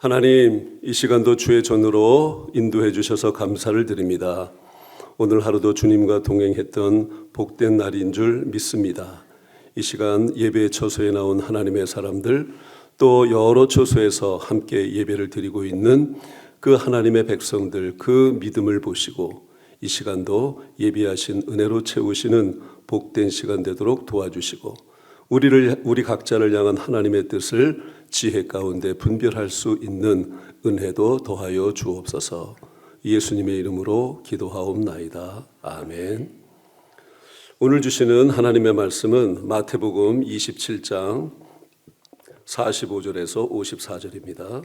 하나님, 이 시간도 주의 전으로 인도해 주셔서 감사를 드립니다. 오늘 하루도 주님과 동행했던 복된 날인 줄 믿습니다. 이 시간 예배 처소에 나온 하나님의 사람들, 또 여러 처소에서 함께 예배를 드리고 있는 그 하나님의 백성들, 그 믿음을 보시고 이 시간도 예비하신 은혜로 채우시는 복된 시간 되도록 도와주시고 우리 각자를 향한 하나님의 뜻을 지혜 가운데 분별할 수 있는 은혜도 더하여 주옵소서. 예수님의 이름으로 기도하옵나이다. 아멘. 오늘 주시는 하나님의 말씀은 마태복음 27장 45절에서 54절입니다.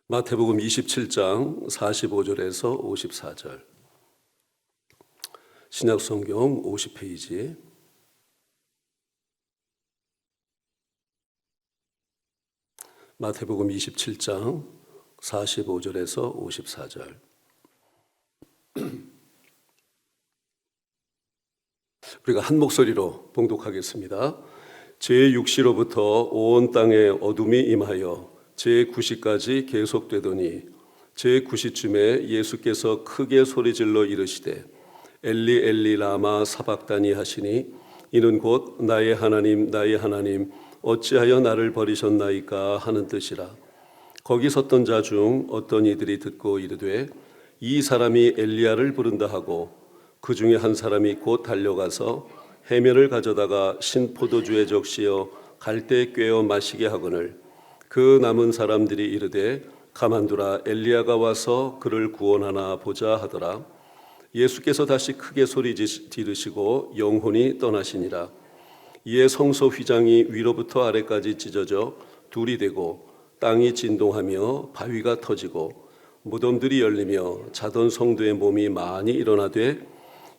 마태복음 27장 45절에서 54절. 신약성경 50페이지. 마태복음 27장 45절에서 54절. 우리가 한 목소리로 봉독하겠습니다. 제6시로부터 온 땅에 어둠이 임하여 제9시까지 계속되더니 제9시쯤에 예수께서 크게 소리질러 이르시되 엘리 엘리 라마 사박다니 하시니 이는 곧 나의 하나님 나의 하나님 어찌하여 나를 버리셨나이까 하는 뜻이라. 거기 섰던 자 중 어떤 이들이 듣고 이르되 이 사람이 엘리야를 부른다 하고 그 중에 한 사람이 곧 달려가서 해면을 가져다가 신포도주에 적시어 갈대 꿰어 마시게 하거늘 그 남은 사람들이 이르되 가만두라 엘리야가 와서 그를 구원하나 보자 하더라. 예수께서 다시 크게 소리 지르시고 영혼이 떠나시니라. 이에 성소 휘장이 위로부터 아래까지 찢어져 둘이 되고 땅이 진동하며 바위가 터지고 무덤들이 열리며 자던 성도의 몸이 많이 일어나되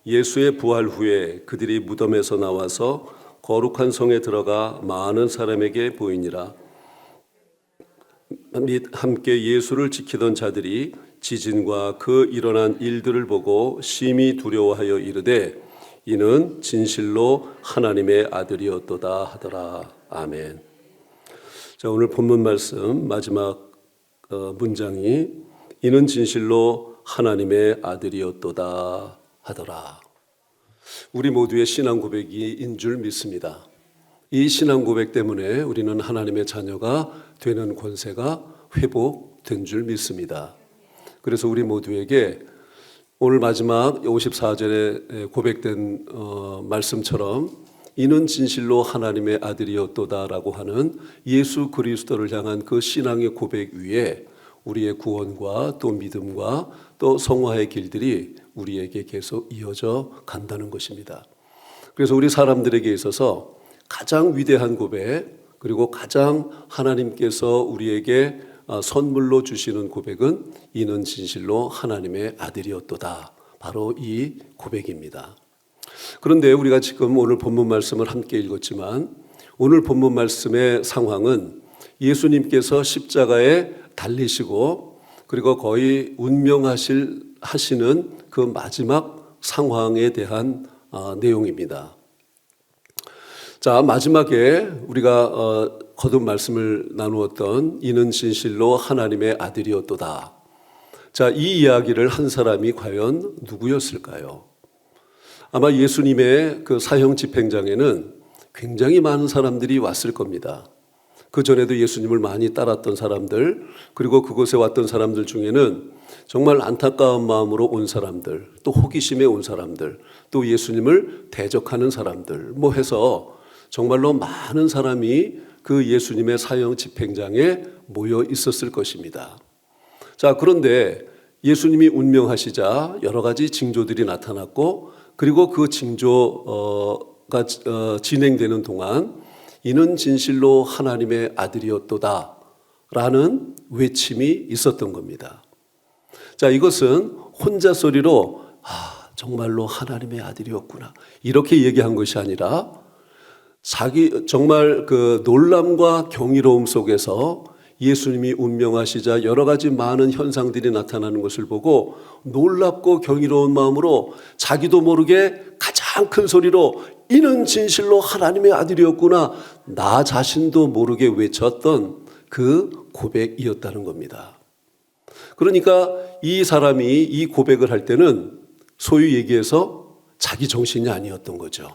예수의 부활 후에 그들이 무덤에서 나와서 거룩한 성에 들어가 많은 사람에게 보이니라. 및 함께 예수를 지키던 자들이 지진과 그 일어난 일들을 보고 심히 두려워하여 이르되 이는 진실로 하나님의 아들이었도다 하더라. 아멘. 자, 오늘 본문 말씀 마지막 문장이 이는 진실로 하나님의 아들이었도다 하더라. 우리 모두의 신앙 고백인 줄 믿습니다. 이 신앙 고백 때문에 우리는 하나님의 자녀가 되는 권세가 회복된 줄 믿습니다. 그래서 우리 모두에게 오늘 마지막 54절에 고백된 말씀처럼 이는 진실로 하나님의 아들이었도다라고 하는 예수 그리스도를 향한 그 신앙의 고백 위에 우리의 구원과 또 믿음과 또 성화의 길들이 우리에게 계속 이어져 간다는 것입니다. 그래서 우리 사람들에게 있어서 가장 위대한 고백 그리고 가장 하나님께서 우리에게 선물로 주시는 고백은 이는 진실로 하나님의 아들이었도다. 바로 이 고백입니다. 그런데 우리가 지금 오늘 본문 말씀을 함께 읽었지만 오늘 본문 말씀의 상황은 예수님께서 십자가에 달리시고 그리고 거의 운명하시는 그 마지막 상황에 대한 내용입니다. 자, 마지막에 우리가 거듭 말씀을 나누었던 이는 진실로 하나님의 아들이었도다. 자, 이 이야기를 한 사람이 과연 누구였을까요? 아마 예수님의 그 사형 집행장에는 굉장히 많은 사람들이 왔을 겁니다. 그 전에도 예수님을 많이 따랐던 사람들, 그리고 그곳에 왔던 사람들 중에는 정말 안타까운 마음으로 온 사람들, 또 호기심에 온 사람들, 또 예수님을 대적하는 사람들, 뭐 해서 정말로 많은 사람이 그 예수님의 사형 집행장에 모여 있었을 것입니다. 자, 그런데 예수님이 운명하시자 여러 가지 징조들이 나타났고 그리고 그 징조가 진행되는 동안 이는 진실로 하나님의 아들이었도다 라는 외침이 있었던 겁니다. 자, 이것은 혼자 소리로 정말로 하나님의 아들이었구나 이렇게 얘기한 것이 아니라 정말 그 놀람과 경이로움 속에서 예수님이 운명하시자 여러 가지 많은 현상들이 나타나는 것을 보고 놀랍고 경이로운 마음으로 자기도 모르게 가장 가장 큰 소리로 이는 진실로 하나님의 아들이었구나 나 자신도 모르게 외쳤던 그 고백이었다는 겁니다. 그러니까 이 사람이 이 고백을 할 때는 소위 얘기해서 자기 정신이 아니었던 거죠.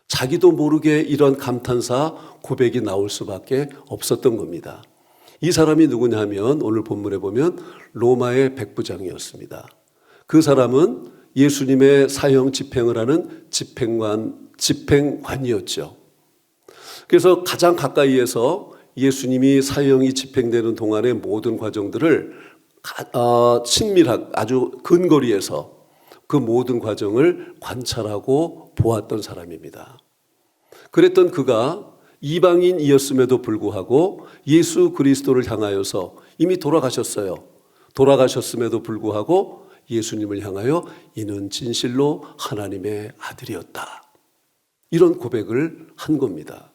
자기도 모르게 이런 감탄사 고백이 나올 수밖에 없었던 겁니다. 이 사람이 누구냐 하면 오늘 본문에 보면 로마의 백부장이었습니다. 그 사람은 예수님의 사형 집행을 하는 집행관이었죠. 그래서 가장 가까이에서 예수님이 사형이 집행되는 동안의 모든 과정들을 친밀하게 아주 근거리에서 그 모든 과정을 관찰하고 보았던 사람입니다. 그랬던 그가 이방인이었음에도 불구하고 예수 그리스도를 향하여서 이미 돌아가셨어요. 돌아가셨음에도 불구하고 예수님을 향하여 이는 진실로 하나님의 아들이었다. 이런 고백을 한 겁니다.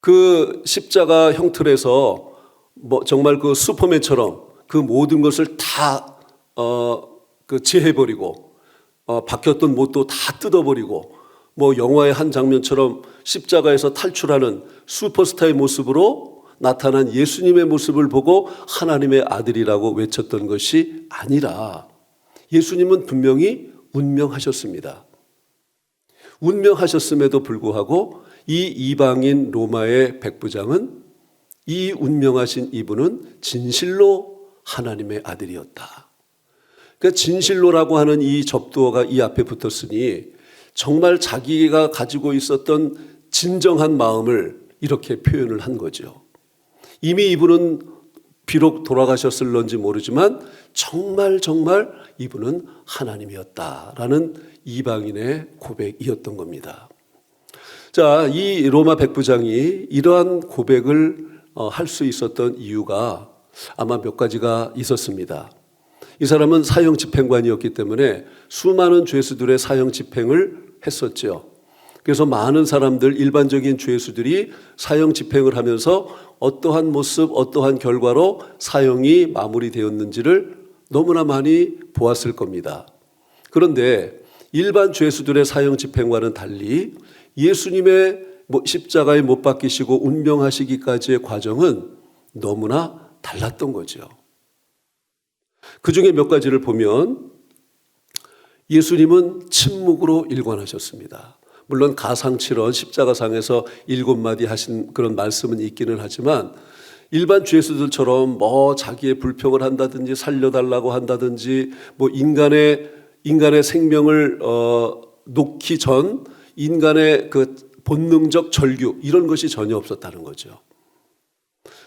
그 십자가 형틀에서 정말 그 슈퍼맨처럼 그 모든 것을 다 제해버리고 박혔던 못도 다 뜯어버리고 영화의 한 장면처럼 십자가에서 탈출하는 슈퍼스타의 모습으로 나타난 예수님의 모습을 보고 하나님의 아들이라고 외쳤던 것이 아니라 예수님은 분명히 운명하셨습니다. 운명하셨음에도 불구하고 이 이방인 로마의 백부장은 이 운명하신 이분은 진실로 하나님의 아들이었다. 그러니까 진실로라고 하는 이 접두어가 이 앞에 붙었으니 정말 자기가 가지고 있었던 진정한 마음을 이렇게 표현을 한 거죠. 이미 이분은 비록 돌아가셨을런지 모르지만 정말 이분은 하나님이었다라는 이방인의 고백이었던 겁니다. 자, 이 로마 백부장이 이러한 고백을 할 수 있었던 이유가 아마 몇 가지가 있었습니다. 이 사람은 사형 집행관이었기 때문에 수많은 죄수들의 사형 집행을 했었죠. 그래서 많은 사람들, 일반적인 죄수들이 사형 집행을 하면서 어떠한 모습, 어떠한 결과로 사형이 마무리되었는지를 너무나 많이 보았을 겁니다. 그런데 일반 죄수들의 사형 집행과는 달리 예수님의 십자가에 못 박히시고 운명하시기까지의 과정은 너무나 달랐던 거죠. 그 중에 몇 가지를 보면 예수님은 침묵으로 일관하셨습니다. 물론 가상칠언 십자가상에서 7마디 하신 그런 말씀은 있기는 하지만 일반 죄수들처럼 자기의 불평을 한다든지 살려달라고 한다든지 인간의 생명을 놓기 전 인간의 그 본능적 절규 이런 것이 전혀 없었다는 거죠.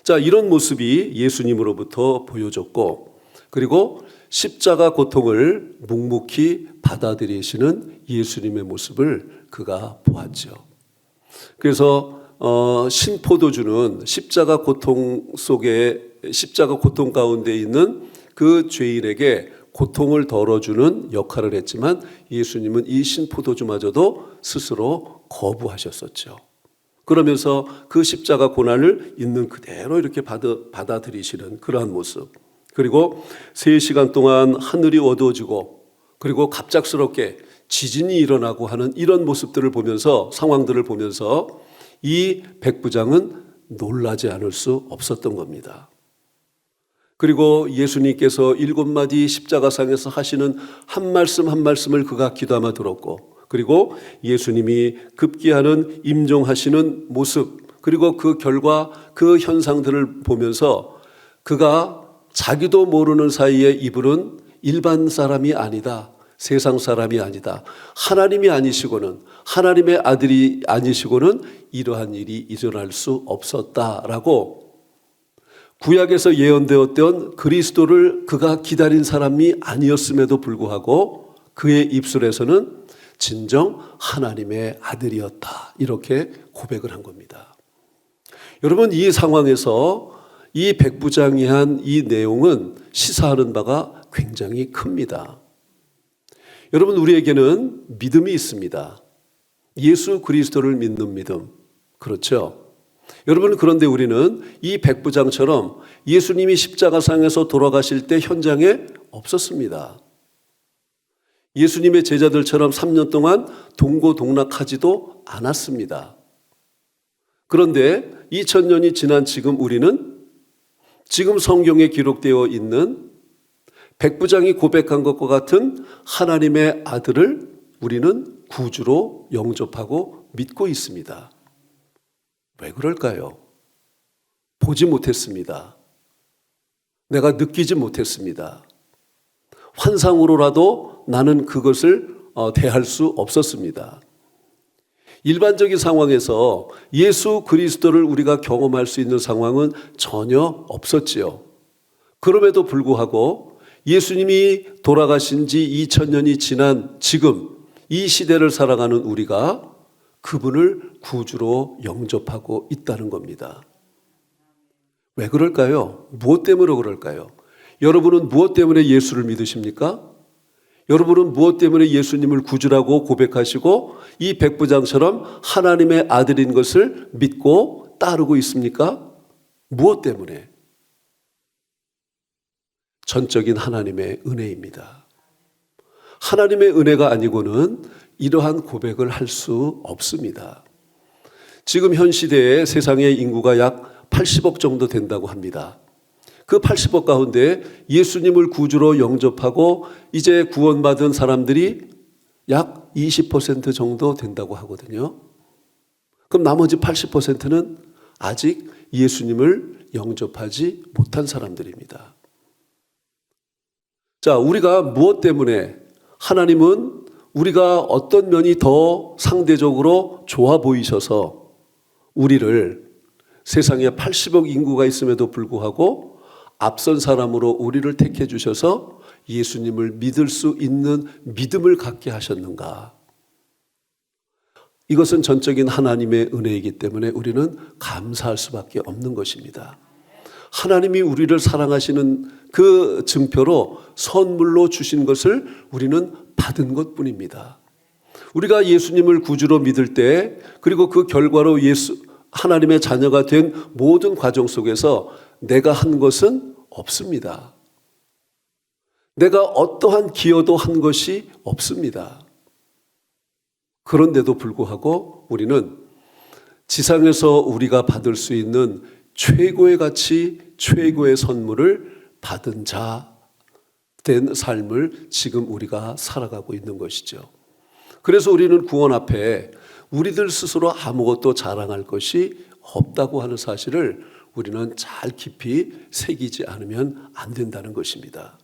자, 이런 모습이 예수님으로부터 보여졌고 그리고 십자가 고통을 묵묵히 받아들이시는 예수님의 모습을 그가 보았죠. 그래서 신포도주는 십자가 고통 가운데 있는 그 죄인에게 고통을 덜어주는 역할을 했지만 예수님은 이 신포도주마저도 스스로 거부하셨었죠. 그러면서 그 십자가 고난을 있는 그대로 이렇게 받아들이시는 그러한 모습. 그리고 3시간 동안 하늘이 어두워지고 그리고 갑작스럽게 지진이 일어나고 하는 이런 모습들을 보면서 상황들을 보면서 이 백부장은 놀라지 않을 수 없었던 겁니다. 그리고 예수님께서 7마디 십자가상에서 하시는 한 말씀 한 말씀을 그가 귀담아 들었고 그리고 예수님이 급기야는 임종하시는 모습 그리고 그 결과 그 현상들을 보면서 그가 자기도 모르는 사이에 이분은 일반 사람이 아니다. 세상 사람이 아니다. 하나님이 아니시고는 하나님의 아들이 아니시고는 이러한 일이 일어날 수 없었다라고 구약에서 예언되었던 그리스도를 그가 기다린 사람이 아니었음에도 불구하고 그의 입술에서는 진정 하나님의 아들이었다. 이렇게 고백을 한 겁니다. 여러분 이 상황에서 이 백부장이 한 이 내용은 시사하는 바가 굉장히 큽니다. 여러분 우리에게는 믿음이 있습니다. 예수 그리스도를 믿는 믿음. 그렇죠? 여러분 그런데 우리는 이 백부장처럼 예수님이 십자가상에서 돌아가실 때 현장에 없었습니다. 예수님의 제자들처럼 3년 동안 동고동락하지도 않았습니다. 그런데 2000년이 지난 지금 우리는 지금 성경에 기록되어 있는 백부장이 고백한 것과 같은 하나님의 아들을 우리는 구주로 영접하고 믿고 있습니다. 왜 그럴까요? 보지 못했습니다. 내가 느끼지 못했습니다. 환상으로라도 나는 그것을 대할 수 없었습니다. 일반적인 상황에서 예수 그리스도를 우리가 경험할 수 있는 상황은 전혀 없었지요. 그럼에도 불구하고 예수님이 돌아가신 지 2000년이 지난 지금 이 시대를 살아가는 우리가 그분을 구주로 영접하고 있다는 겁니다. 왜 그럴까요? 무엇 때문에 그럴까요? 여러분은 무엇 때문에 예수를 믿으십니까? 여러분은 무엇 때문에 예수님을 구주라고 고백하시고 이 백부장처럼 하나님의 아들인 것을 믿고 따르고 있습니까? 무엇 때문에? 전적인 하나님의 은혜입니다. 하나님의 은혜가 아니고는 이러한 고백을 할 수 없습니다. 지금 현 시대에 세상의 인구가 약 80억 정도 된다고 합니다. 그 80억 가운데 예수님을 구주로 영접하고 이제 구원받은 사람들이 약 20% 정도 된다고 하거든요. 그럼 나머지 80%는 아직 예수님을 영접하지 못한 사람들입니다. 자, 우리가 무엇 때문에 하나님은 우리가 어떤 면이 더 상대적으로 좋아 보이셔서 우리를 세상에 80억 인구가 있음에도 불구하고 앞선 사람으로 우리를 택해 주셔서 예수님을 믿을 수 있는 믿음을 갖게 하셨는가? 이것은 전적인 하나님의 은혜이기 때문에 우리는 감사할 수밖에 없는 것입니다. 하나님이 우리를 사랑하시는 그 증표로 선물로 주신 것을 우리는 받은 것뿐입니다. 우리가 예수님을 구주로 믿을 때 그리고 그 결과로 하나님의 자녀가 된 모든 과정 속에서 내가 한 것은 없습니다. 내가 어떠한 기여도 한 것이 없습니다. 그런데도 불구하고 우리는 지상에서 우리가 받을 수 있는 최고의 가치, 최고의 선물을 받은 자 된 삶을 지금 우리가 살아가고 있는 것이죠. 그래서 우리는 구원 앞에 우리들 스스로 아무것도 자랑할 것이 없다고 하는 사실을 우리는 잘 깊이 새기지 않으면 안 된다는 것입니다.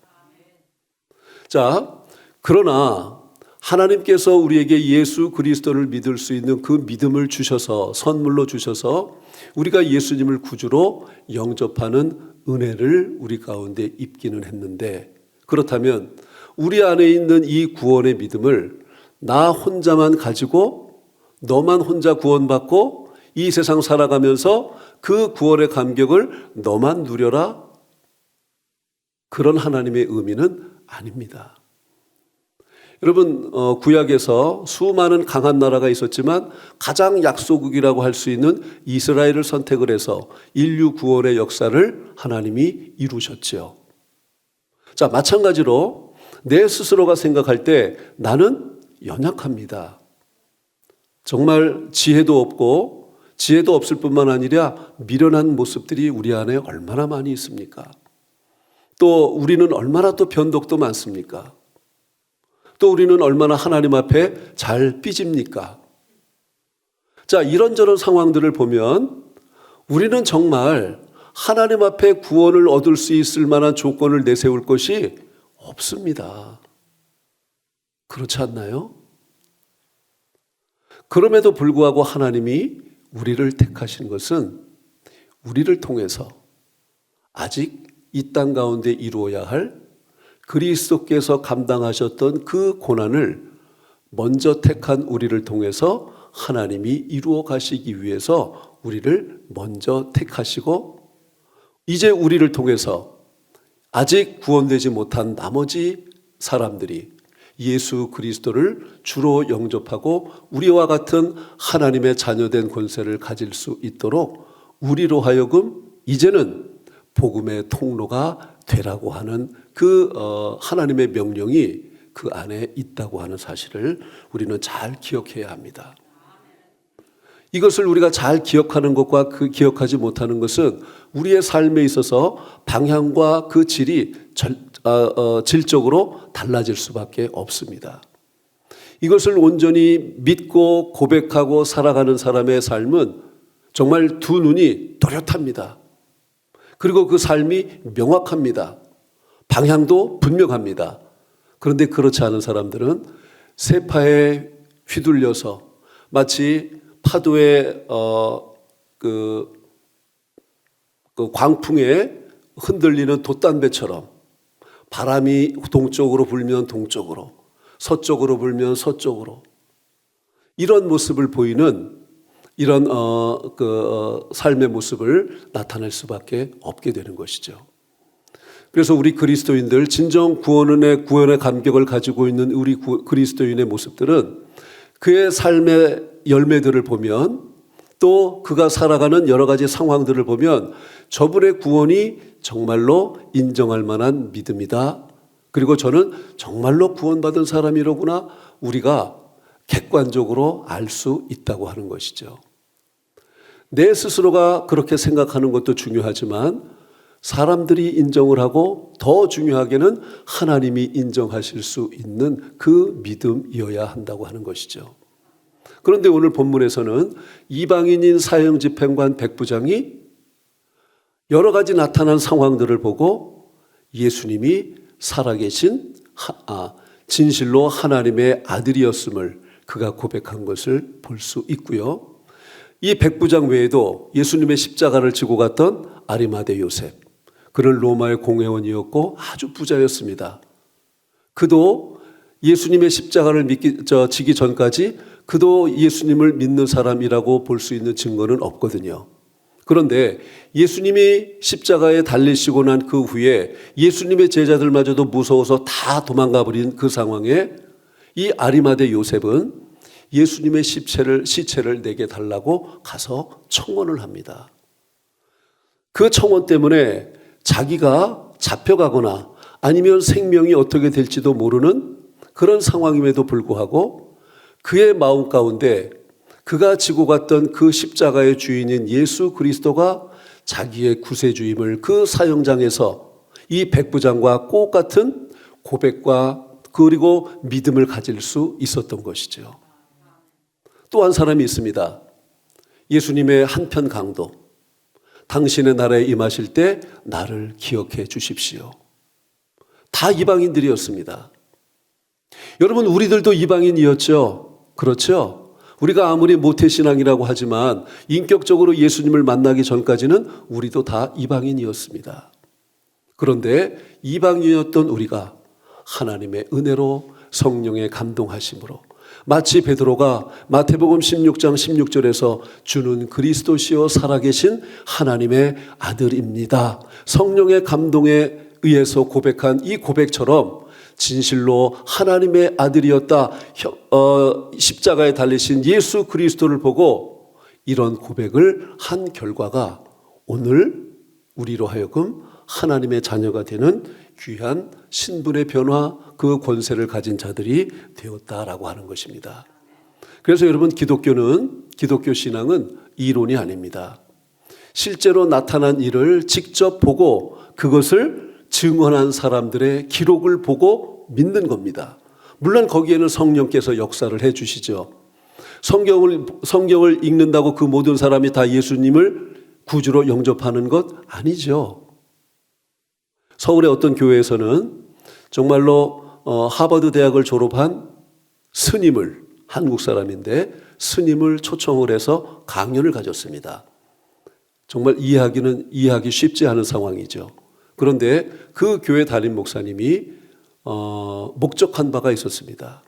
자, 그러나 하나님께서 우리에게 예수 그리스도를 믿을 수 있는 그 믿음을 주셔서 선물로 주셔서 우리가 예수님을 구주로 영접하는 은혜를 우리 가운데 입기는 했는데 그렇다면 우리 안에 있는 이 구원의 믿음을 나 혼자만 가지고 너만 혼자 구원받고 이 세상 살아가면서 그 구원의 감격을 너만 누려라? 그런 하나님의 의미는 아닙니다. 여러분, 구약에서 수많은 강한 나라가 있었지만 가장 약소국이라고 할 수 있는 이스라엘을 선택을 해서 인류 구원의 역사를 하나님이 이루셨죠. 자, 마찬가지로 내 스스로가 생각할 때 나는 연약합니다. 정말 지혜도 없을 뿐만 아니라 미련한 모습들이 우리 안에 얼마나 많이 있습니까? 또 우리는 얼마나 또 변덕도 많습니까? 또 우리는 얼마나 하나님 앞에 잘 삐집니까? 자, 이런저런 상황들을 보면 우리는 정말 하나님 앞에 구원을 얻을 수 있을 만한 조건을 내세울 것이 없습니다. 그렇지 않나요? 그럼에도 불구하고 하나님이 우리를 택하신 것은 우리를 통해서 아직 이 땅 가운데 이루어야 할 그리스도께서 감당하셨던 그 고난을 먼저 택한 우리를 통해서 하나님이 이루어 가시기 위해서 우리를 먼저 택하시고 이제 우리를 통해서 아직 구원되지 못한 나머지 사람들이 예수 그리스도를 주로 영접하고 우리와 같은 하나님의 자녀된 권세를 가질 수 있도록 우리로 하여금 이제는 복음의 통로가 되라고 하는 그 하나님의 명령이 그 안에 있다고 하는 사실을 우리는 잘 기억해야 합니다. 이것을 우리가 잘 기억하는 것과 그 기억하지 못하는 것은 우리의 삶에 있어서 방향과 그 질이 질적으로 달라질 수밖에 없습니다. 이것을 온전히 믿고 고백하고 살아가는 사람의 삶은 정말 두 눈이 또렷합니다. 그리고 그 삶이 명확합니다. 방향도 분명합니다. 그런데 그렇지 않은 사람들은 세파에 휘둘려서 마치 파도의 그 광풍에 흔들리는 돛담배처럼 바람이 동쪽으로 불면 동쪽으로, 서쪽으로 불면 서쪽으로, 이런 모습을 보이는 이런 삶의 모습을 나타낼 수밖에 없게 되는 것이죠. 그래서 우리 그리스도인들, 진정 구원의 감격을 가지고 있는 우리 그리스도인의 모습들은 그의 삶의 열매들을 보면, 또 그가 살아가는 여러 가지 상황들을 보면 저분의 구원이 정말로 인정할 만한 믿음이다. 그리고 저는 정말로 구원받은 사람이로구나, 우리가 객관적으로 알 수 있다고 하는 것이죠. 내 스스로가 그렇게 생각하는 것도 중요하지만 사람들이 인정을 하고 더 중요하게는 하나님이 인정하실 수 있는 그 믿음이어야 한다고 하는 것이죠. 그런데 오늘 본문에서는 이방인인 사형집행관 백부장이 여러 가지 나타난 상황들을 보고 예수님이 살아계신 진실로 하나님의 아들이었음을 그가 고백한 것을 볼 수 있고요. 이 백부장 외에도 예수님의 십자가를 지고 갔던 아리마대 요셉, 그는 로마의 공회원이었고 아주 부자였습니다. 그도 예수님의 십자가를 지기 전까지 그도 예수님을 믿는 사람이라고 볼 수 있는 증거는 없거든요. 그런데 예수님이 십자가에 달리시고 난 그 후에 예수님의 제자들마저도 무서워서 다 도망가 버린 그 상황에 이 아리마대 요셉은 예수님의 시체를 내게 달라고 가서 청원을 합니다. 그 청원 때문에 자기가 잡혀가거나 아니면 생명이 어떻게 될지도 모르는 그런 상황임에도 불구하고 그의 마음 가운데 그가 지고 갔던 그 십자가의 주인인 예수 그리스도가 자기의 구세주임을 그 사형장에서 이 백부장과 꼭 같은 고백과 그리고 믿음을 가질 수 있었던 것이죠. 또 한 사람이 있습니다. 예수님의 한편 강도, 당신의 나라에 임하실 때 나를 기억해 주십시오. 다 이방인들이었습니다. 여러분, 우리들도 이방인이었죠. 그렇죠? 우리가 아무리 모태신앙이라고 하지만 인격적으로 예수님을 만나기 전까지는 우리도 다 이방인이었습니다. 그런데 이방인이었던 우리가 하나님의 은혜로 성령의 감동하심으로 마치 베드로가 마태복음 16장 16절에서 주는 그리스도시요 살아계신 하나님의 아들입니다, 성령의 감동에 의해서 고백한 이 고백처럼 진실로 하나님의 아들이었다, 십자가에 달리신 예수 그리스도를 보고 이런 고백을 한 결과가 오늘 우리로 하여금 하나님의 자녀가 되는 귀한 신분의 변화, 그 권세를 가진 자들이 되었다라고 하는 것입니다. 그래서 여러분, 기독교 신앙은 이론이 아닙니다. 실제로 나타난 일을 직접 보고 그것을 증언한 사람들의 기록을 보고 믿는 겁니다. 물론 거기에는 성령께서 역사를 해 주시죠. 성경을 읽는다고 그 모든 사람이 다 예수님을 구주로 영접하는 것 아니죠. 서울의 어떤 교회에서는 정말로 하버드 대학을 졸업한 스님을, 한국 사람인데 스님을 초청을 해서 강연을 가졌습니다. 정말 이해하기 쉽지 않은 상황이죠. 그런데 그 교회 담임 목사님이 목적한 바가 있었습니다.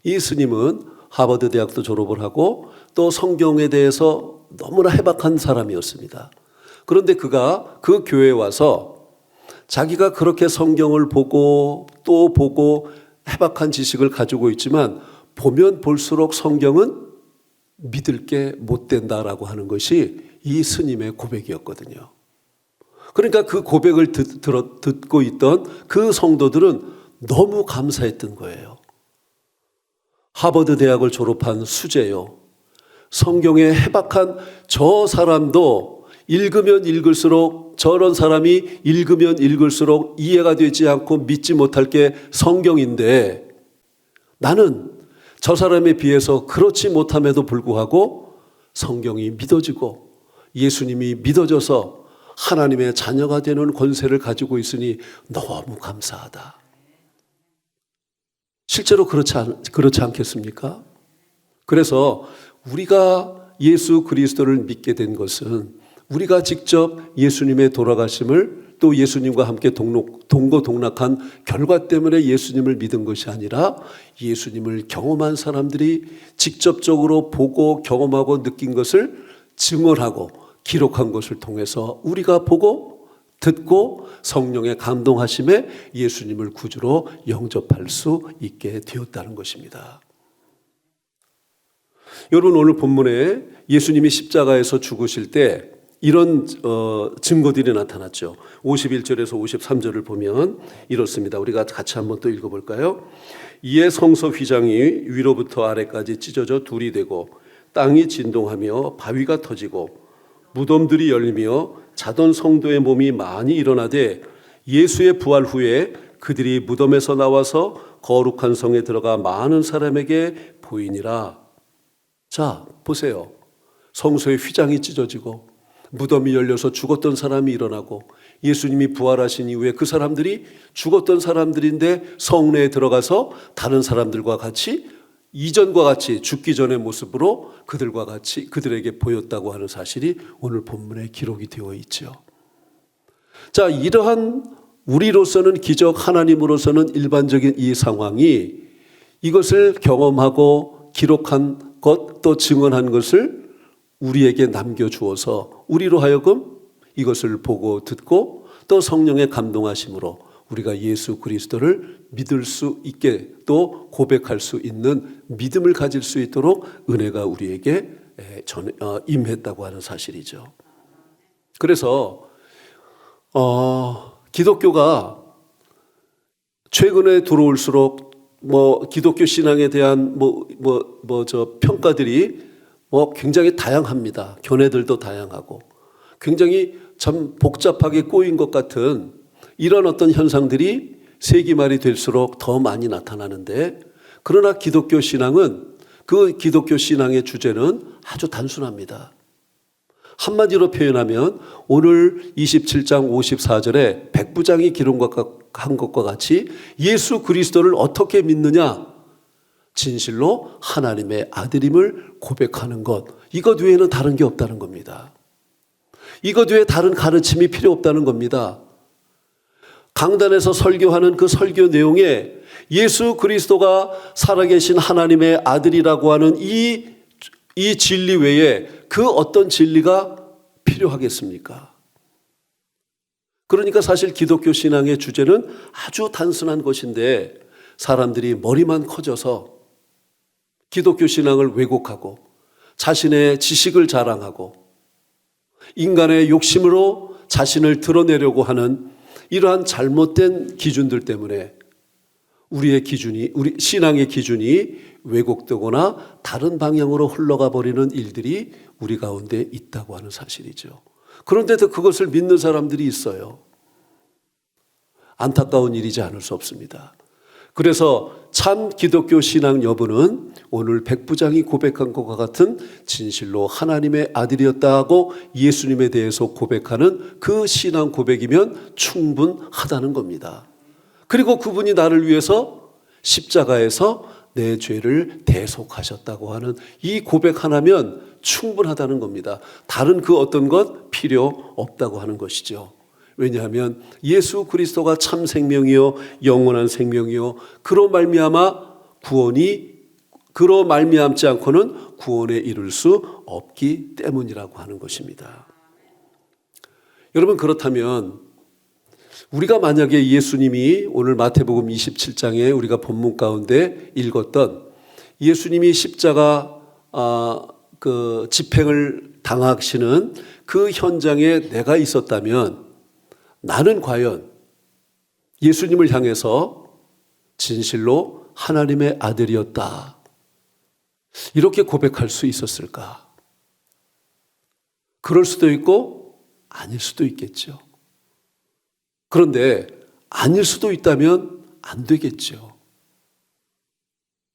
이 스님은 하버드 대학도 졸업을 하고 또 성경에 대해서 너무나 해박한 사람이었습니다. 그런데 그가 그 교회에 와서 자기가 그렇게 성경을 보고 또 보고 해박한 지식을 가지고 있지만 보면 볼수록 성경은 믿을 게 못 된다라고 하는 것이 이 스님의 고백이었거든요. 그러니까 그 고백을 듣고 있던 그 성도들은 너무 감사했던 거예요. 하버드 대학을 졸업한 수재요. 성경에 해박한 저 사람도 읽으면 읽을수록, 저런 사람이 읽으면 읽을수록 이해가 되지 않고 믿지 못할 게 성경인데, 나는 저 사람에 비해서 그렇지 못함에도 불구하고 성경이 믿어지고 예수님이 믿어져서 하나님의 자녀가 되는 권세를 가지고 있으니 너무 감사하다. 실제로 그렇지 않겠습니까? 그래서 우리가 예수 그리스도를 믿게 된 것은 우리가 직접 예수님의 돌아가심을 또 예수님과 함께 동거동락한 결과 때문에 예수님을 믿은 것이 아니라 예수님을 경험한 사람들이 직접적으로 보고 경험하고 느낀 것을 증언하고 기록한 것을 통해서 우리가 보고 듣고 성령의 감동하심에 예수님을 구주로 영접할 수 있게 되었다는 것입니다. 여러분, 오늘 본문에 예수님이 십자가에서 죽으실 때 이런 증거들이 나타났죠. 51절에서 53절을 보면 이렇습니다. 우리가 같이 한번 또 읽어볼까요? 이에 성소 휘장이 위로부터 아래까지 찢어져 둘이 되고 땅이 진동하며 바위가 터지고 무덤들이 열리며 자던 성도의 몸이 많이 일어나되 예수의 부활 후에 그들이 무덤에서 나와서 거룩한 성에 들어가 많은 사람에게 보이니라. 자, 보세요. 성소의 휘장이 찢어지고 무덤이 열려서 죽었던 사람이 일어나고 예수님이 부활하신 이후에 그 사람들이 죽었던 사람들인데 성내에 들어가서 다른 사람들과 같이 이전과 같이 죽기 전의 모습으로 그들과 같이 그들에게 보였다고 하는 사실이 오늘 본문에 기록이 되어 있죠. 자, 이러한 우리로서는 기적, 하나님으로서는 일반적인 이 상황이 이것을 경험하고 기록한 것 또 증언한 것을 우리에게 남겨주어서 우리로 하여금 이것을 보고 듣고 또 성령의 감동하심으로 우리가 예수 그리스도를 믿을 수 있게 또 고백할 수 있는 믿음을 가질 수 있도록 은혜가 우리에게 임했다고 하는 사실이죠. 그래서 기독교가 최근에 들어올수록 기독교 신앙에 대한 평가들이 굉장히 다양합니다. 견해들도 다양하고 굉장히 참 복잡하게 꼬인 것 같은 이런 어떤 현상들이 세기말이 될수록 더 많이 나타나는데, 그러나 기독교 신앙은 그 기독교 신앙의 주제는 아주 단순합니다. 한마디로 표현하면 오늘 27장 54절에 백부장이 기록한 것과 같이 예수 그리스도를 어떻게 믿느냐, 진실로 하나님의 아들임을 고백하는 것, 이것 외에는 다른 게 없다는 겁니다. 이것 외에 다른 가르침이 필요 없다는 겁니다. 강단에서 설교하는 그 설교 내용에 예수 그리스도가 살아계신 하나님의 아들이라고 하는 이 진리 외에 그 어떤 진리가 필요하겠습니까? 그러니까 사실 기독교 신앙의 주제는 아주 단순한 것인데 사람들이 머리만 커져서 기독교 신앙을 왜곡하고 자신의 지식을 자랑하고 인간의 욕심으로 자신을 드러내려고 하는 이러한 잘못된 기준들 때문에 우리 신앙의 기준이 왜곡되거나 다른 방향으로 흘러가 버리는 일들이 우리 가운데 있다고 하는 사실이죠. 그런데도 그것을 믿는 사람들이 있어요. 안타까운 일이지 않을 수 없습니다. 그래서 참 기독교 신앙 여부는 오늘 백부장이 고백한 것과 같은 진실로 하나님의 아들이었다고 예수님에 대해서 고백하는 그 신앙 고백이면 충분하다는 겁니다. 그리고 그분이 나를 위해서 십자가에서 내 죄를 대속하셨다고 하는 이 고백 하나면 충분하다는 겁니다. 다른 그 어떤 것 필요 없다고 하는 것이죠. 왜냐하면 예수 그리스도가 참 생명이요 영원한 생명이요 그로 말미암지 않고는 구원에 이룰 수 없기 때문이라고 하는 것입니다. 여러분, 그렇다면 우리가 만약에 예수님이 오늘 마태복음 27장에 우리가 본문 가운데 읽었던 예수님이 십자가 집행을 당하시는 그 현장에 내가 있었다면 나는 과연 예수님을 향해서 진실로 하나님의 아들이었다. 이렇게 고백할 수 있었을까? 그럴 수도 있고 아닐 수도 있겠죠. 그런데 아닐 수도 있다면 안 되겠죠.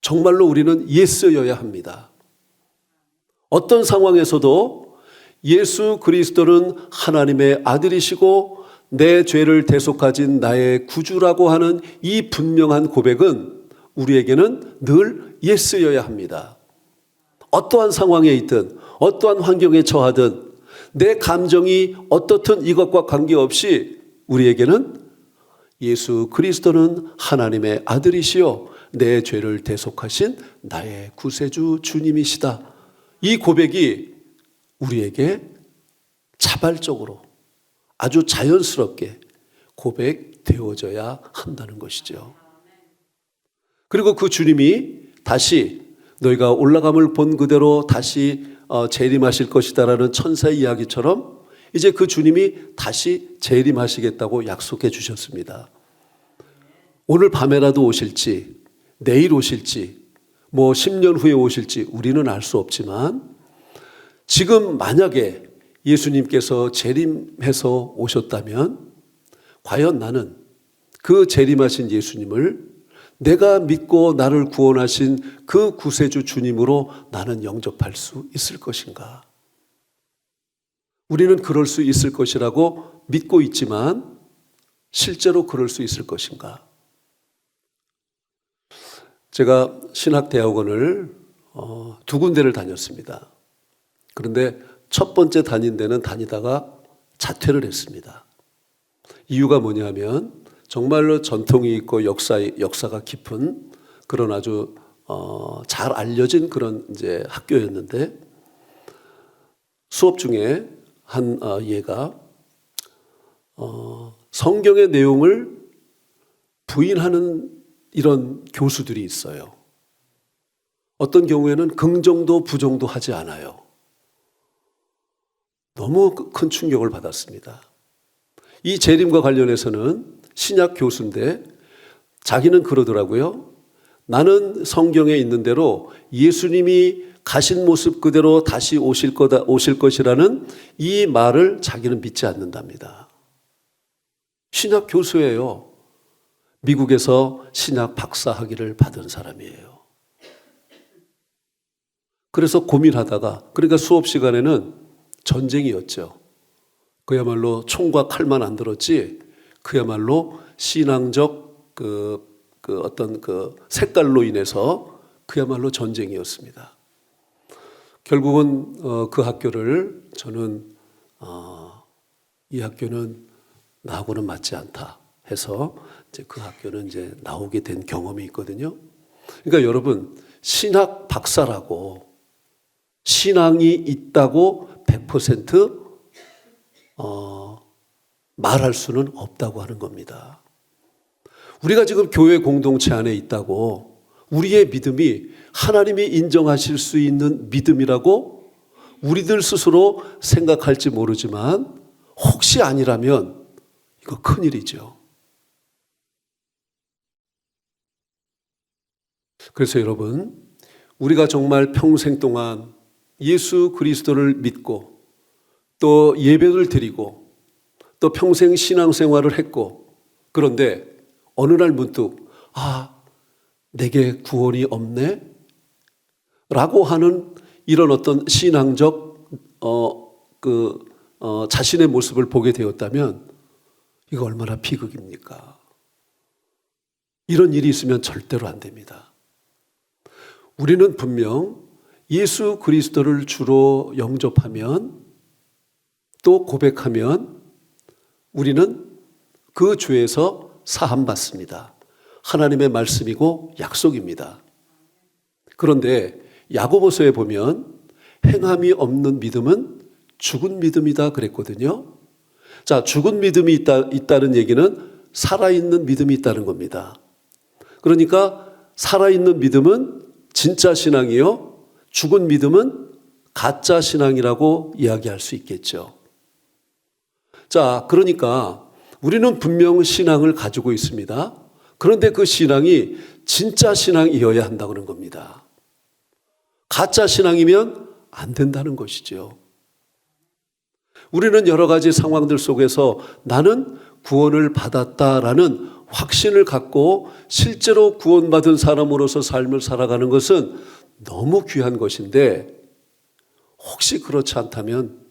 정말로 우리는 예스여야 합니다. 어떤 상황에서도 예수 그리스도는 하나님의 아들이시고 내 죄를 대속하신 나의 구주라고 하는 이 분명한 고백은 우리에게는 늘 예스여야 합니다. 어떠한 상황에 있든 어떠한 환경에 처하든 내 감정이 어떻든 이것과 관계없이 우리에게는 예수 그리스도는 하나님의 아들이시요 내 죄를 대속하신 나의 구세주 주님이시다. 이 고백이 우리에게 자발적으로 아주 자연스럽게 고백되어져야 한다는 것이죠. 그리고 그 주님이 다시 너희가 올라감을 본 그대로 다시 재림하실 것이다라는 천사의 이야기처럼 이제 그 주님이 다시 재림하시겠다고 약속해 주셨습니다. 오늘 밤에라도 오실지 내일 오실지 뭐 10년 후에 오실지 우리는 알 수 없지만 지금 만약에 예수님께서 재림해서 오셨다면 과연 나는 그 재림하신 예수님을 내가 믿고 나를 구원하신 그 구세주 주님으로 나는 영접할 수 있을 것인가? 우리는 그럴 수 있을 것이라고 믿고 있지만 실제로 그럴 수 있을 것인가? 제가 신학대학원을 두 군데를 다녔습니다. 그런데 첫 번째 다닌 데는 다니다가 자퇴를 했습니다. 이유가 뭐냐면 정말로 전통이 있고 역사가 깊은 그런 아주 잘 알려진 그런 이제 학교였는데 수업 중에 한 얘가 성경의 내용을 부인하는 이런 교수들이 있어요. 어떤 경우에는 긍정도 부정도 하지 않아요. 너무 큰 충격을 받았습니다. 이 재림과 관련해서는 신약 교수인데 자기는 그러더라고요. 나는 성경에 있는 대로 예수님이 가신 모습 그대로 다시 오실 것이라는 이 말을 자기는 믿지 않는답니다. 신약 교수예요. 미국에서 신약 박사 학위를 받은 사람이에요. 그래서 고민하다가 그러니까 수업 시간에는 전쟁이었죠. 그야말로 총과 칼만 안 들었지 그야말로 신앙적 어떤 색깔로 인해서 그야말로 전쟁이었습니다. 결국은 그 학교를 저는 이 학교는 나하고는 맞지 않다 해서 이제 그 학교는 이제 나오게 된 경험이 있거든요. 그러니까 여러분 신학 박사라고 신앙이 있다고 100% 말할 수는 없다고 하는 겁니다. 우리가 지금 교회 공동체 안에 있다고 우리의 믿음이 하나님이 인정하실 수 있는 믿음이라고 우리들 스스로 생각할지 모르지만 혹시 아니라면 이거 큰일이죠. 그래서 여러분 우리가 정말 평생 동안 예수 그리스도를 믿고 또 예배를 드리고 또 평생 신앙생활을 했고 그런데 어느 날 문득 내게 구원이 없네? 라고 하는 이런 어떤 신앙적 자신의 모습을 보게 되었다면 이거 얼마나 비극입니까? 이런 일이 있으면 절대로 안 됩니다. 우리는 분명 예수 그리스도를 주로 영접하면 또 고백하면 우리는 그 죄에서 사함받습니다. 하나님의 말씀이고 약속입니다. 그런데 야고보서에 보면 행함이 없는 믿음은 죽은 믿음이다 그랬거든요. 자, 죽은 믿음이 있다는 얘기는 살아있는 믿음이 있다는 겁니다. 그러니까 살아있는 믿음은 진짜 신앙이요. 죽은 믿음은 가짜 신앙이라고 이야기할 수 있겠죠. 자, 그러니까 우리는 분명 신앙을 가지고 있습니다. 그런데 그 신앙이 진짜 신앙이어야 한다는 겁니다. 가짜 신앙이면 안 된다는 것이죠. 우리는 여러 가지 상황들 속에서 나는 구원을 받았다라는 확신을 갖고 실제로 구원받은 사람으로서 삶을 살아가는 것은 너무 귀한 것인데, 혹시 그렇지 않다면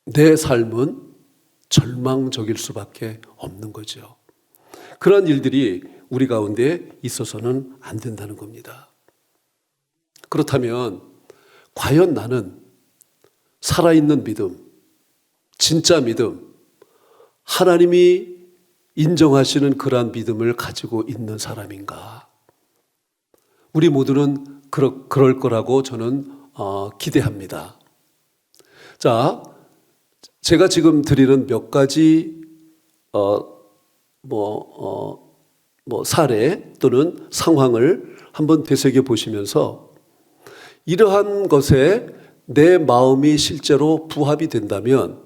내 삶은 절망적일 수밖에 없는 거죠. 그런 일들이 우리 가운데 있어서는 안 된다는 겁니다. 그렇다면 과연 나는 살아있는 믿음, 진짜 믿음, 하나님이 인정하시는 그러한 믿음을 가지고 있는 사람인가? 우리 모두는 그럴 거라고 저는 기대합니다. 자, 제가 지금 드리는 몇 가지 사례 또는 상황을 한번 되새겨 보시면서 이러한 것에 내 마음이 실제로 부합이 된다면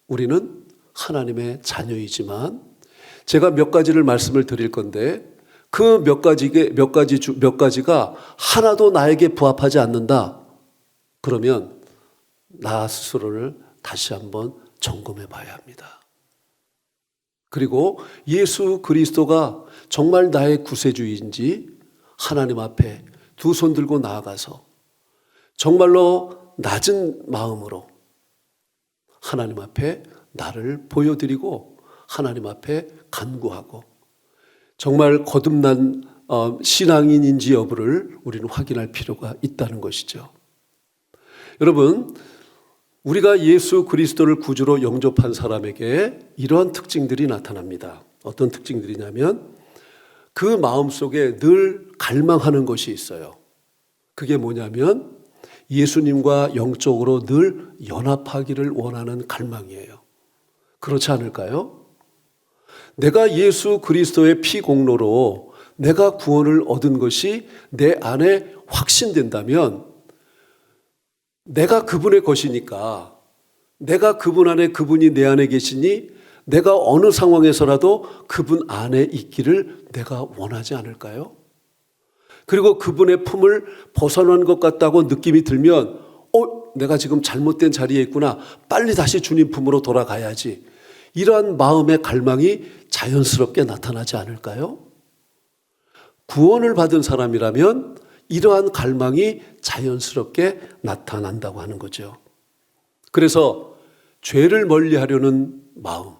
우리는 하나님의 자녀이지만, 제가 몇 가지를 말씀을 드릴 건데 그 몇 가지가 하나도 나에게 부합하지 않는다. 그러면 나 스스로를 다시 한번 점검해 봐야 합니다. 그리고 예수 그리스도가 정말 나의 구세주인지 하나님 앞에 두 손 들고 나아가서 정말로 낮은 마음으로 하나님 앞에 나를 보여드리고 하나님 앞에 간구하고 정말 거듭난 신앙인인지 여부를 우리는 확인할 필요가 있다는 것이죠. 여러분, 우리가 예수 그리스도를 구주로 영접한 사람에게 이러한 특징들이 나타납니다. 어떤 특징들이냐면 그 마음속에 늘 갈망하는 것이 있어요. 그게 뭐냐면 예수님과 영적으로 늘 연합하기를 원하는 갈망이에요. 그렇지 않을까요? 내가 예수 그리스도의 피 공로로 내가 구원을 얻은 것이 내 안에 확신된다면 내가 그분의 것이니까, 내가 그분 안에, 그분이 내 안에 계시니 내가 어느 상황에서라도 그분 안에 있기를 내가 원하지 않을까요? 그리고 그분의 품을 벗어난 것 같다고 느낌이 들면 내가 지금 잘못된 자리에 있구나, 빨리 다시 주님 품으로 돌아가야지, 이러한 마음의 갈망이 자연스럽게 나타나지 않을까요? 구원을 받은 사람이라면 이러한 갈망이 자연스럽게 나타난다고 하는 거죠. 그래서 죄를 멀리하려는 마음,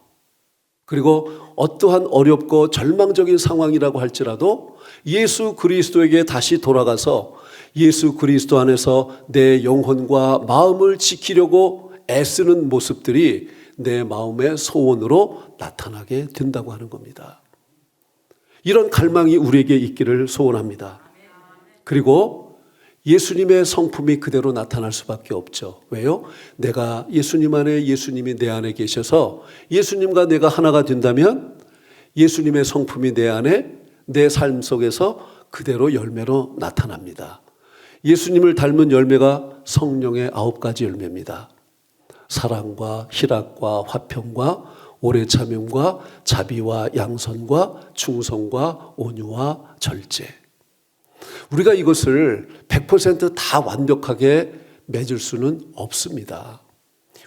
그리고 어떠한 어렵고 절망적인 상황이라고 할지라도 예수 그리스도에게 다시 돌아가서 예수 그리스도 안에서 내 영혼과 마음을 지키려고 애쓰는 모습들이 내 마음의 소원으로 나타나게 된다고 하는 겁니다. 이런 갈망이 우리에게 있기를 소원합니다. 그리고 예수님의 성품이 그대로 나타날 수밖에 없죠. 왜요? 내가 예수님 안에, 예수님이 내 안에 계셔서 예수님과 내가 하나가 된다면 예수님의 성품이 내 안에, 내 삶 속에서 그대로 열매로 나타납니다. 예수님을 닮은 열매가 성령의 9가지 열매입니다. 사랑과 희락과 화평과 오래 참음과 자비와 양선과 충성과 온유와 절제. 우리가 이것을 100% 완벽하게 맺을 수는 없습니다.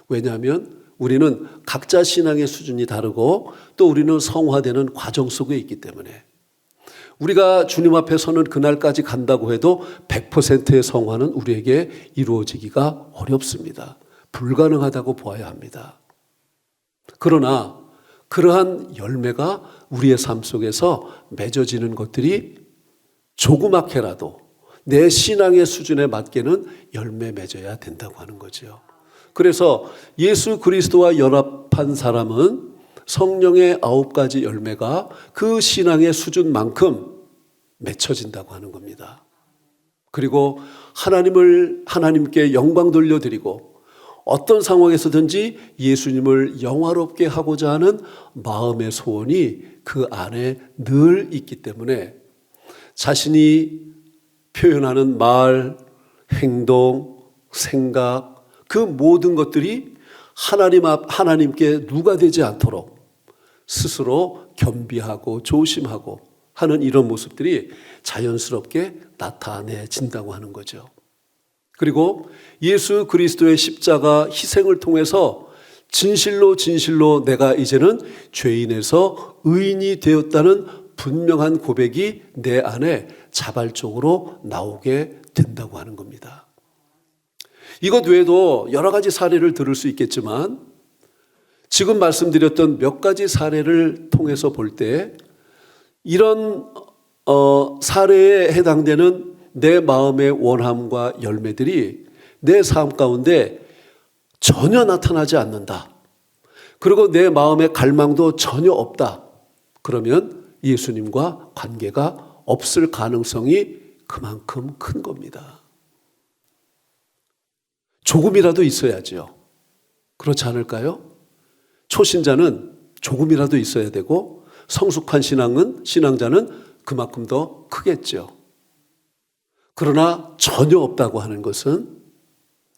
왜냐하면 우리는 각자 신앙의 수준이 다르고 또 우리는 성화되는 과정 속에 있기 때문에 우리가 주님 앞에 서는 그날까지 간다고 해도 100%의 성화는 우리에게 이루어지기가 어렵습니다. 불가능하다고 보아야 합니다. 그러나 그러한 열매가 우리의 삶 속에서 맺어지는 것들이 조그맣게라도 내 신앙의 수준에 맞게는 열매 맺어야 된다고 하는 거죠. 그래서 예수 그리스도와 연합한 사람은 성령의 9가지 열매가 그 신앙의 수준만큼 맺혀진다고 하는 겁니다. 그리고 하나님께 영광 돌려드리고 어떤 상황에서든지 예수님을 영화롭게 하고자 하는 마음의 소원이 그 안에 늘 있기 때문에 자신이 표현하는 말, 행동, 생각, 그 모든 것들이 하나님께 누가 되지 않도록 스스로 겸비하고 조심하고 하는 이런 모습들이 자연스럽게 나타내진다고 하는 거죠. 그리고 예수 그리스도의 십자가 희생을 통해서 진실로 내가 이제는 죄인에서 의인이 되었다는 분명한 고백이 내 안에 자발적으로 나오게 된다고 하는 겁니다. 이것 외에도 여러 가지 사례를 들을 수 있겠지만 지금 말씀드렸던 몇 가지 사례를 통해서 볼 때 이런 사례에 해당되는 내 마음의 원함과 열매들이 내 삶 가운데 전혀 나타나지 않는다. 그리고 내 마음의 갈망도 전혀 없다. 그러면 예수님과 관계가 없을 가능성이 그만큼 큰 겁니다. 조금이라도 있어야죠. 그렇지 않을까요? 초신자는 조금이라도 있어야 되고 성숙한 신앙자는 그만큼 더 크겠죠. 그러나 전혀 없다고 하는 것은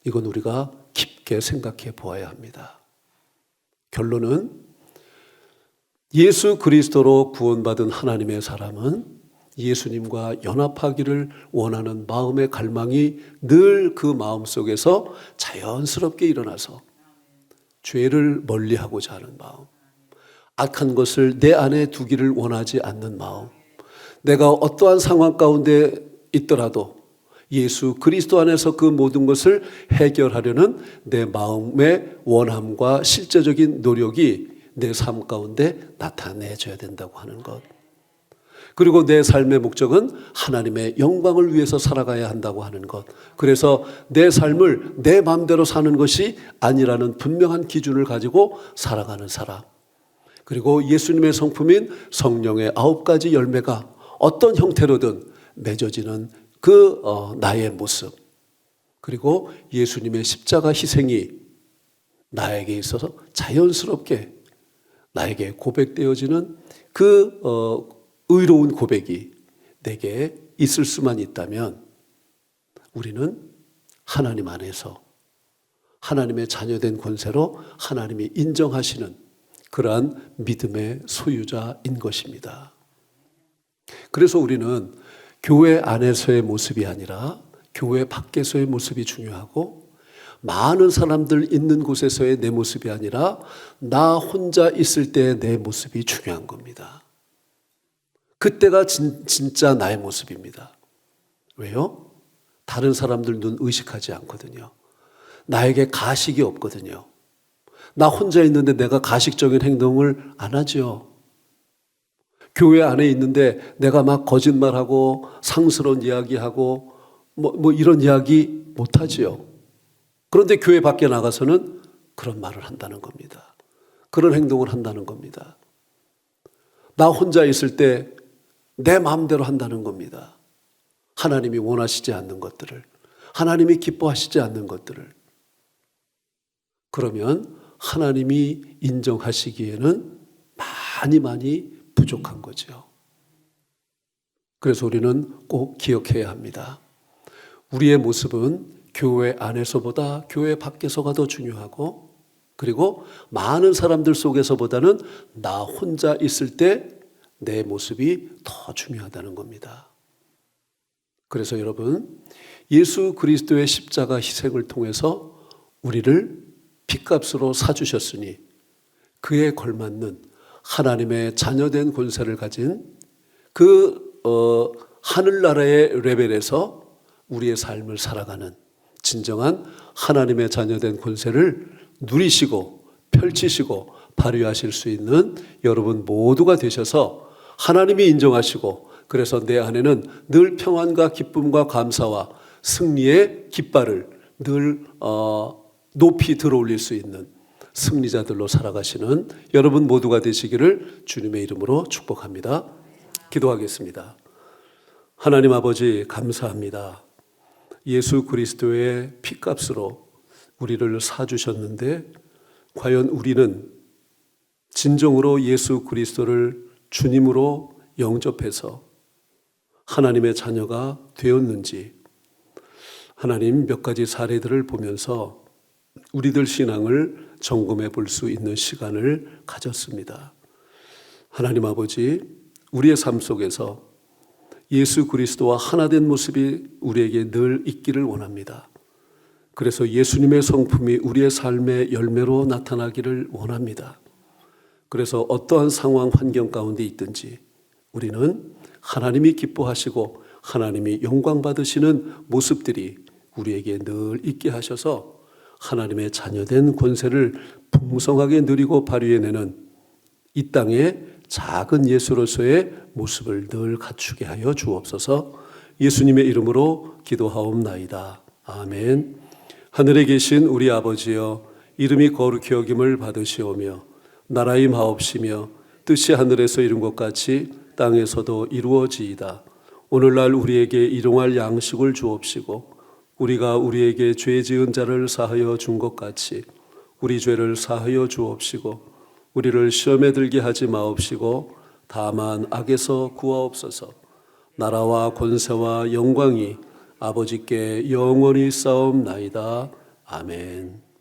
이건 우리가 깊게 생각해 보아야 합니다. 결론은 예수 그리스도로 구원받은 하나님의 사람은 예수님과 연합하기를 원하는 마음의 갈망이 늘 그 마음속에서 자연스럽게 일어나서 죄를 멀리하고자 하는 마음, 악한 것을 내 안에 두기를 원하지 않는 마음, 내가 어떠한 상황 가운데 있더라도 예수 그리스도 안에서 그 모든 것을 해결하려는 내 마음의 원함과 실제적인 노력이 내 삶 가운데 나타내줘야 된다고 하는 것. 그리고 내 삶의 목적은 하나님의 영광을 위해서 살아가야 한다고 하는 것. 그래서 내 삶을 내 마음대로 사는 것이 아니라는 분명한 기준을 가지고 살아가는 사람. 그리고 예수님의 성품인 성령의 9가지 열매가 어떤 형태로든 맺어지는 그 나의 모습. 그리고 예수님의 십자가 희생이 나에게 있어서 자연스럽게 나에게 고백되어지는 그 의로운 고백이 내게 있을 수만 있다면 우리는 하나님 안에서 하나님의 자녀된 권세로 하나님이 인정하시는 그러한 믿음의 소유자인 것입니다. 그래서 우리는 교회 안에서의 모습이 아니라 교회 밖에서의 모습이 중요하고 많은 사람들 있는 곳에서의 내 모습이 아니라 나 혼자 있을 때의 내 모습이 중요한 겁니다. 그때가 진짜 나의 모습입니다. 왜요? 다른 사람들 눈 의식하지 않거든요. 나에게 가식이 없거든요. 나 혼자 있는데 내가 가식적인 행동을 안 하죠. 교회 안에 있는데 내가 막 거짓말하고 상스러운 이야기하고 뭐 이런 이야기 못하지요. 그런데 교회 밖에 나가서는 그런 말을 한다는 겁니다. 그런 행동을 한다는 겁니다. 나 혼자 있을 때 내 마음대로 한다는 겁니다. 하나님이 원하시지 않는 것들을, 하나님이 기뻐하시지 않는 것들을. 그러면 하나님이 인정하시기에는 많이 부족한 거죠. 그래서 우리는 꼭 기억해야 합니다. 우리의 모습은 교회 안에서보다 교회 밖에서가 더 중요하고, 그리고 많은 사람들 속에서보다는 나 혼자 있을 때 내 모습이 더 중요하다는 겁니다. 그래서 여러분, 예수 그리스도의 십자가 희생을 통해서 우리를 핏값으로 사주셨으니 그에 걸맞는 하나님의 자녀된 권세를 가진 그 하늘나라의 레벨에서 우리의 삶을 살아가는 진정한 하나님의 자녀된 권세를 누리시고 펼치시고 발휘하실 수 있는 여러분 모두가 되셔서 하나님이 인정하시고, 그래서 내 안에는 늘 평안과 기쁨과 감사와 승리의 깃발을 늘 높이 들어올릴 수 있는 승리자들로 살아가시는 여러분 모두가 되시기를 주님의 이름으로 축복합니다. 기도하겠습니다. 하나님 아버지, 감사합니다. 예수 그리스도의 피값으로 우리를 사주셨는데 과연 우리는 진정으로 예수 그리스도를 주님으로 영접해서 하나님의 자녀가 되었는지, 하나님 몇 가지 사례들을 보면서 우리들 신앙을 점검해 볼 수 있는 시간을 가졌습니다. 하나님 아버지, 우리의 삶 속에서 예수 그리스도와 하나 된 모습이 우리에게 늘 있기를 원합니다. 그래서 예수님의 성품이 우리의 삶의 열매로 나타나기를 원합니다. 그래서 어떠한 상황 환경 가운데 있든지 우리는 하나님이 기뻐하시고 하나님이 영광 받으시는 모습들이 우리에게 늘 있게 하셔서 하나님의 자녀된 권세를 풍성하게 누리고 발휘해내는 이 땅의 작은 예수로서의 모습을 늘 갖추게 하여 주옵소서. 예수님의 이름으로 기도하옵나이다. 아멘. 하늘에 계신 우리 아버지여, 이름이 거룩히 여김을 받으시오며 나라의 마옵시며 뜻이 하늘에서 이룬 것 같이 땅에서도 이루어지이다. 오늘날 우리에게 일용할 양식을 주옵시고 우리가 우리에게 죄 지은 자를 사하여 준 것 같이 우리 죄를 사하여 주옵시고 우리를 시험에 들게 하지 마옵시고 다만 악에서 구하옵소서. 나라와 권세와 영광이 아버지께 영원히 싸움나이다. 아멘.